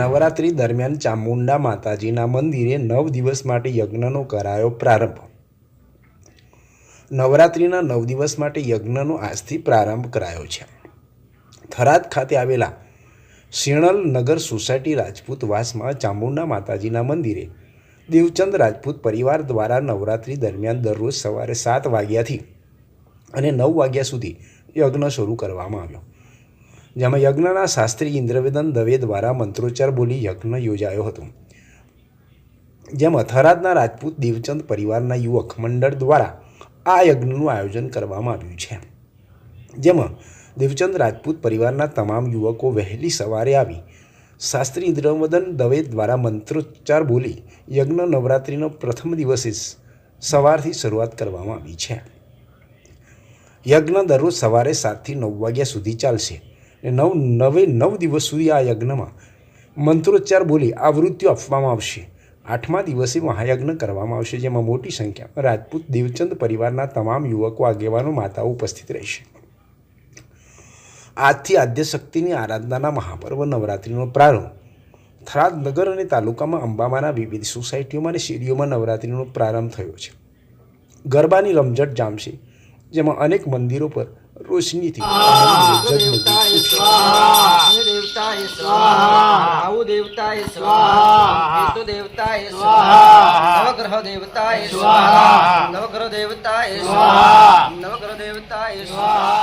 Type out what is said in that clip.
નવરાત્રિ દરમિયાન ચામુંડા માતાજીના મંદિરે 9 દિવસ માટે યજ્ઞનો કરાયો પ્રારંભ. નવરાત્રિના 9 દિવસ માટે યજ્ઞનો આજથી પ્રારંભ કરાયો છે. થરાદ ખાતે આવેલા શિણલ નગર સોસાયટી રાજપૂત વાસમાં ચામુંડા માતાજીના મંદિરે દેવચંદ રાજપૂત પરિવાર દ્વારા નવરાત્રિ દરમિયાન દરરોજ સવારે 7 વાગ્યાથી અને 9 વાગ્યા સુધી યજ્ઞ શરૂ કરવામાં આવ્યો, જેમાં યજ્ઞના શાસ્ત્રી ઇન્દ્રવેદન દવે દ્વારા મંત્રોચ્ચાર બોલી યજ્ઞ યોજાયો હતો. જેમાં થરાદના રાજપૂત દેવચંદ પરિવારના યુવક મંડળ દ્વારા આ યજ્ઞનું આયોજન કરવામાં આવ્યું છે. જેમાં દેવચંદ રાજપૂત પરિવારના તમામ યુવકો વહેલી સવારે આવી શાસ્ત્રી ઇન્દ્રવદન દવે દ્વારા મંત્રોચ્ચાર બોલી યજ્ઞ નવરાત્રિનો પ્રથમ દિવસે સવારથી શરૂઆત કરવામાં આવી છે. યજ્ઞ દરરોજ સવારે 7 થી 9 વાગ્યા સુધી ચાલશે અને 9 દિવસ સુધી આ યજ્ઞમાં મંત્રોચ્ચાર બોલી આવૃત્તિઓ આપવામાં આવશે. 8મા દિવસે મહાયજ્ઞ કરવામાં આવશે, જેમાં મોટી સંખ્યામાં રાજપૂત દેવચંદ પરિવારના તમામ યુવકો, આગેવાનો, માતાઓ ઉપસ્થિત રહેશે. આજથી આદ્યશક્તિની આરાધનાના મહાપર્વ નવરાત્રિનો પ્રારંભ થરાદ નગર અને તાલુકામાં અંબામાના વિવિધ સોસાયટીઓમાં અને શેરીઓમાં નવરાત્રિનો પ્રારંભ થયો છે. ગરબાની રમઝટ જામશે, જેમાં અનેક મંદિરો પર રોશનીથી નવગ્રહ દેવતાય સ્વાહા.